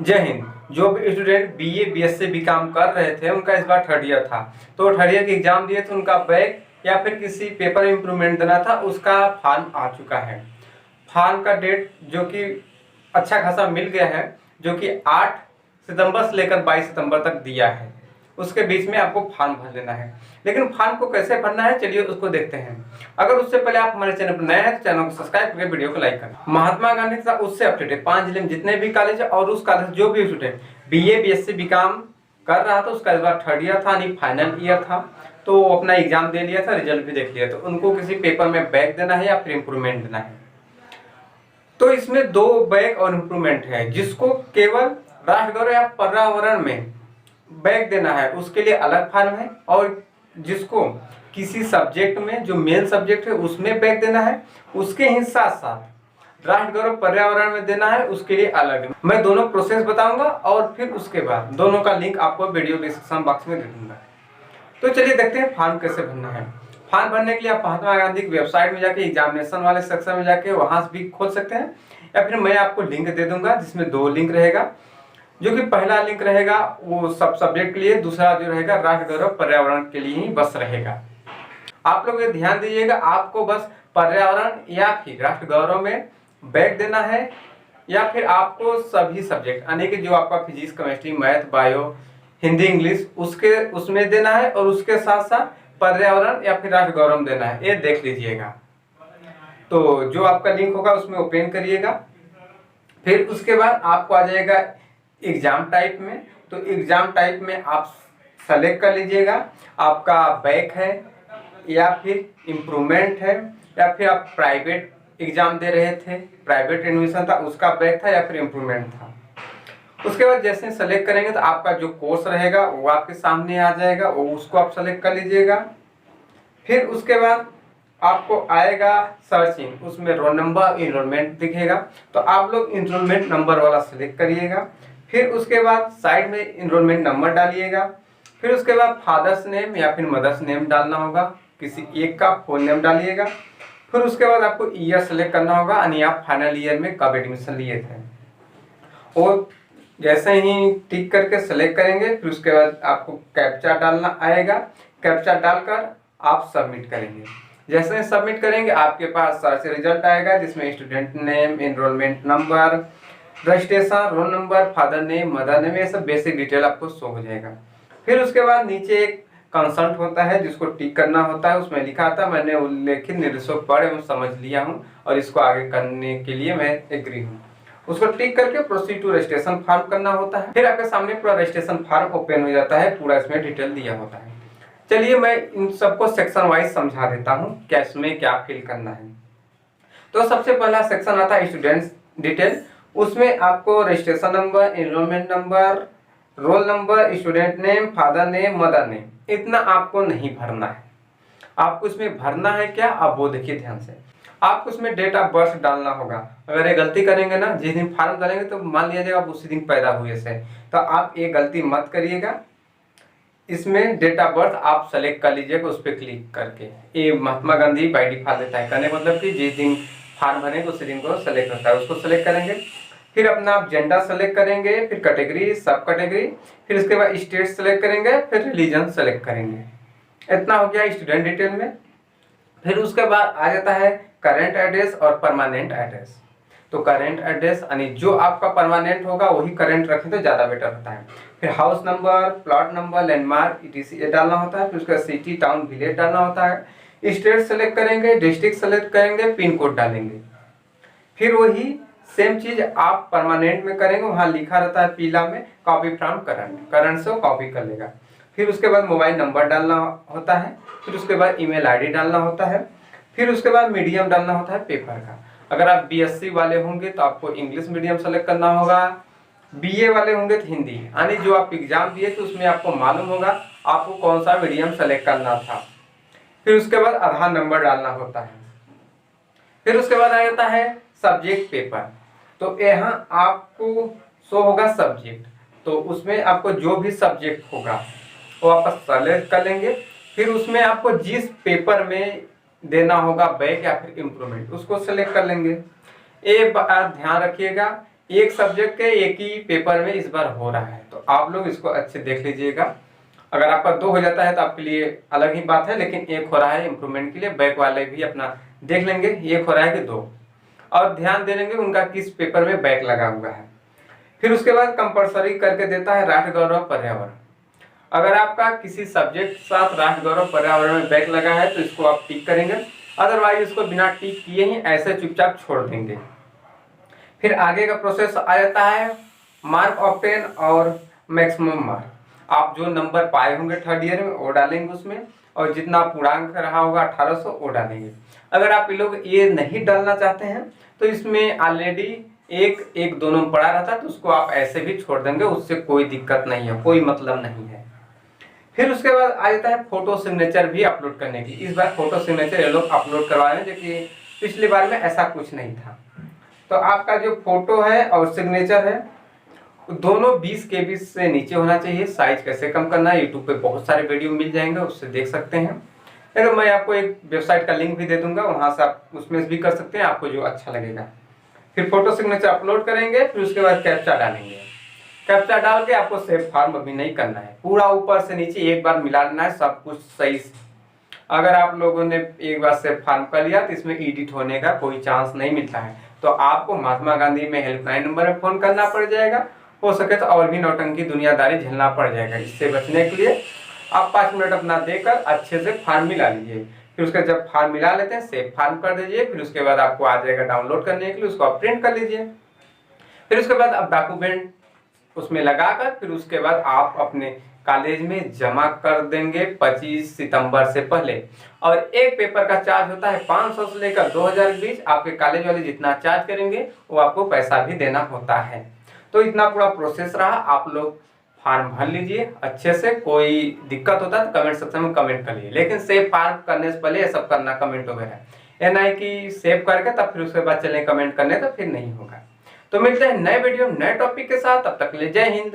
जय हिंद। जो भी स्टूडेंट बीए बीएससी बीकॉम कर रहे थे उनका इस बार थर्ड ईयर था, तो थर्ड ईयर की एग्जाम दिए थे, उनका बैक या फिर किसी पेपर में इम्प्रूवमेंट देना था, उसका फॉर्म आ चुका है। फॉर्म का डेट जो कि अच्छा खासा मिल गया है, जो कि 8 सितंबर से लेकर 22 सितंबर तक दिया है। उसके बीच में आपको फॉर्म भर लेना है। लेकिन फॉर्म को कैसे भरना है, चलिए उसको देखते हैं। अगर उससे पहले आप हमारे चैनल पर नए हैं तो चैनल को सब्सक्राइब करके वीडियो को लाइक करें। महात्मा गांधी तथा उससे अपडेटेड 5 जिले में जितने भी कॉलेज है और उस कॉलेज जो भी स्टूडेंट बीए बीएससी बीकॉम कर रहा था, उसका इस बार थर्ड ईयर था, यानी फाइनल ईयर था, तो वो अपना एग्जाम दे लिया था, रिजल्ट भी देख लिया, तो उनको किसी पेपर में बैक देना है या फिर इम्प्रूवमेंट देना है। तो इसमें दो बैक और इम्प्रूवमेंट है। जिसको केवल राष्ट्रगौरव या पर्यावरण में बैक देना है उसके लिए अलग फॉर्म है, और जिसको किसी सब्जेक्ट में जो मेन सब्जेक्ट है उसमें बैक देना है, उसके ही साथ साथ राष्ट्रगौरव पर्यावरण में देना है, उसके लिए अलग है। मैं दोनों प्रोसेस बताऊंगा और फिर उसके बाद दोनों का लिंक आपको वीडियो डिस्क्रिप्शन बॉक्स में दे दूंगा। तो चलिए देखते हैं फॉर्म कैसे भरना है। फॉर्म भरने के लिए आप महात्मा गांधी की वेबसाइट में जाके एग्जामिनेशन वाले सेक्शन में जाके वहां से भी खोल सकते हैं, या फिर मैं आपको लिंक दे दूंगा जिसमें दो लिंक रहेगा। जो कि पहला लिंक रहेगा वो सब सब्जेक्ट के लिए, दूसरा जो रहेगा राष्ट्रगौरव पर्यावरण के लिए ही बस रहेगा। आप लोग ये ध्यान दीजिएगा, आपको बस पर्यावरण या फिर राष्ट्रगौरव में बैक देना है, या फिर आपको सभी सब्जेक्ट यानी कि जो आपका physics chemistry math bio Hindi English उसमें देना है, और उसके साथ साथ पर्यावरण या फिर राष्ट्रगौरव में देना है, ये देख लीजिएगा। तो जो आपका लिंक होगा उसमें ओपन करिएगा। फिर उसके बाद आपको आ जाएगा एग्जाम टाइप में। तो एग्जाम टाइप में आप सेलेक्ट कर लीजिएगा, आपका बैक है या फिर इम्प्रूवमेंट है, या फिर आप प्राइवेट एग्जाम दे रहे थे, प्राइवेट एडमिशन था उसका बैक था, या फिर इम्प्रूवमेंट था। उसके बाद जैसे सेलेक्ट करेंगे तो आपका जो कोर्स रहेगा वो आपके सामने आ जाएगा, वो उसको आप सेलेक्ट कर लीजिएगा। फिर उसके बाद आपको आएगा सर्चिंग, उसमें रोल नंबर इनरोलमेंट दिखेगा, तो आप लोग इनरोलमेंट नंबर वाला सेलेक्ट करिएगा। फिर उसके बाद साइड में इनरोलमेंट नंबर डालिएगा। फिर उसके बाद फादर्स नेम या फिर मदर्स नेम डालना होगा, किसी एक का फुल नेम डालिएगा। फिर उसके बाद आपको ईयर सेलेक्ट करना होगा, यानी आप फाइनल ईयर में कब एडमिशन लिए थे, और जैसे ही टिक करके सेलेक्ट करेंगे फिर उसके बाद आपको कैप्चा डालना आएगा। कैप्चा डालकर आप सबमिट करेंगे। जैसे ही सबमिट करेंगे आपके पास सर्च रिजल्ट आएगा, जिसमें student name enrolment number registration roll number father name mother name ये सब बेसिक डिटेल आपको शो हो जाएगा। फिर उसके बाद नीचे एक कंसल्ट होता है जिसको टिक करना होता है, उसमें लिखा था मैंने उल्लेखित निर्देशों पढ़ एवं समझ लिया हूँ और इसको आगे करने के लिए मैं एग्री हूँ। उसको टिक करके प्रोसीड टू रजिस्ट्रेशन फॉर्म करना होता है। फिर आपके सामने पूरा रजिस्ट्रेशन फॉर्म ओपन हो जाता है, पूरा इसमें डिटेल दिया होता है। चलिए मैं इन सबको सेक्शन वाइज समझा देता हूँ क्या इसमें क्या फिल करना है। तो सबसे पहला सेक्शन आता है स्टूडेंट्स डिटेल। उसमें आपको registration number enrolment number roll number student name father name mother name, इतना आपको नहीं भरना है। आपको इसमें भरना है क्या, आप वो देखिए ध्यान से। आपको इसमें डेट ऑफ बर्थ डालना होगा। अगर ये गलती करेंगे ना, जिस दिन फॉर्म करेंगे तो मान लिया जाएगा आप उसी दिन पैदा हुए से, तो आप ये गलती मत करिएगा। इसमें डेट ऑफ बर्थ आप सेलेक्ट कर लीजिएगा उस पर क्लिक करके। ये महात्मा गांधी बाई डिफॉल्ट देता है, करने मतलब कि जिस दिन फॉर्म भरेंगे उसी दिन को सेलेक्ट होता है, उसको सेलेक्ट करेंगे। फिर अपना आप जेंडर सेलेक्ट करेंगे, फिर कैटेगरी सब कैटेगरी, फिर उसके बाद स्टेट सेलेक्ट करेंगे, फिर रिलीजन सेलेक्ट करेंगे। इतना हो गया स्टूडेंट डिटेल में। फिर उसके बाद आ जाता है करेंट एड्रेस और परमानेंट एड्रेस। तो करेंट एड्रेस यानी जो आपका परमानेंट होगा वही करेंट रखें तो ज़्यादा बेटर होता है। फिर house number plot number landmark ETC डालना होता है। फिर उसका सिटी टाउन विलेज डालना होता है। स्टेट सेलेक्ट करेंगे, डिस्ट्रिक्ट सेलेक्ट करेंगे, पिन कोड डालेंगे। फिर वही सेम चीज आप परमानेंट में करेंगे, वहाँ लिखा रहता है पीला में कॉपी फ्रॉम करंट, करंट से कॉपी कर लेगा। फिर उसके बाद मोबाइल नंबर डालना होता है। फिर उसके बाद ईमेल आईडी डालना होता है। फिर उसके बाद मीडियम डालना होता है पेपर का। अगर आप BSc वाले होंगे तो आपको इंग्लिश मीडियम सेलेक्ट करना होगा, BA वाले होंगे तो हिंदी, यानी जो आप एग्जाम दिए तो उसमें आपको मालूम होगा आपको कौन सा मीडियम सेलेक्ट करना था। फिर उसके बाद आधार नंबर डालना होता है। फिर उसके बाद आ जाता है सब्जेक्ट पेपर। तो यहाँ आपको शो होगा सब्जेक्ट, तो उसमें आपको जो भी सब्जेक्ट होगा वो आप सेलेक्ट कर लेंगे। फिर उसमें आपको जिस पेपर में देना होगा बैक या फिर इम्प्रूवमेंट उसको सेलेक्ट कर लेंगे। एक बात ध्यान रखिएगा, एक सब्जेक्ट के एक ही पेपर में इस बार हो रहा है, तो आप लोग इसको अच्छे देख लीजिएगा। अगर आपका 2 हो जाता है तो आपके लिए अलग ही बात है, लेकिन एक हो रहा है इम्प्रूवमेंट के लिए, बैक वाले भी अपना देख लेंगे एक हो रहा है कि 2, और ध्यान दे लेंगे उनका किस पेपर में बैक लगा हुआ है। फिर उसके बाद कंपलसरी करके देता है राष्ट्र गौरव पर्यावरण। अगर आपका किसी सब्जेक्ट के साथ राष्ट्र गौरव पर्यावरण में बैक लगा है तो इसको आप टिक करेंगे, अदरवाइज इसको बिना टिक किए ही ऐसे चुपचाप छोड़ देंगे। फिर आगे का प्रोसेस आ जाता है मार्क ऑब्टेन और मैक्सिमम मार्क। आप जो नंबर पाए होंगे थर्ड ईयर में वो डालेंगे उसमें, और जितना पूर्णांक रहा होगा 1800 वो डालेंगे। अगर आप लोग ये नहीं डालना चाहते हैं तो इसमें ऑलरेडी एक दो नंबर पड़ा रहता है, तो उसको आप ऐसे भी छोड़ देंगे, उससे कोई दिक्कत नहीं है, कोई मतलब नहीं है। फिर उसके बाद आ जाता है फोटो सिग्नेचर भी अपलोड करने की। इस बार फोटो सिग्नेचर ये लोग अपलोड करवाए हैं, जो कि पिछली बार में ऐसा कुछ नहीं था। तो आपका जो फोटो है और सिग्नेचर है दोनों 20 KB से नीचे होना चाहिए। साइज कैसे कम करना है यूट्यूब पे बहुत सारे वीडियो मिल जाएंगे, उससे देख सकते हैं। तो मैं आपको एक वेबसाइट का लिंक भी दे दूंगा, वहां से आप उसमें भी कर सकते हैं, आपको जो अच्छा लगेगा। फिर फोटो सिग्नेचर अपलोड करेंगे, फिर उसके बाद कैप्चा डालेंगे। कैप्चा डाल के आपको सेव फार्म अभी नहीं करना है, पूरा ऊपर से नीचे एक बार मिला लेना है सब कुछ सही से। अगर आप लोगों ने एक बार सेव फार्म कर लिया तो इसमें एडिट होने का कोई चांस नहीं मिलता है, तो आपको महात्मा गांधी में हेल्पलाइन नंबर में फोन करना पड़ जाएगा, हो सके तो और भी नौटंकी दुनियादारी झेलना पड़ जाएगा। इससे बचने के लिए आप 5 मिनट अपना देकर अच्छे से फार्म मिला लीजिए। फिर उसका जब फार्म मिला लेते हैं सेव फार्म कर दीजिए। फिर उसके बाद आपको आ जाएगा डाउनलोड करने के लिए, उसको आप प्रिंट कर लीजिए। फिर उसके बाद आप डॉक्यूमेंट उसमें लगाकर फिर उसके बाद आप अपने कॉलेज में जमा कर देंगे 25 सितंबर से पहले। और एक पेपर का चार्ज होता है 500 से लेकर 2000 के बीच। आपके कॉलेज वाले जितना चार्ज करेंगे वो आपको पैसा भी देना होता है। तो इतना पूरा प्रोसेस रहा, आप लोग फॉर्म भर लीजिए अच्छे से। कोई दिक्कत होता है तो कमेंट सेक्शन में कमेंट कर लीजिए, लेकिन सेव फार्म करने से पहले ये सब करना कमेंट वगैरह, ये नहीं कि सेव करके तब फिर उसके बाद चलें कमेंट करने, तो फिर नहीं होगा। तो मिलते हैं नए वीडियो नए टॉपिक के साथ, तब तक के लिए जय हिंद।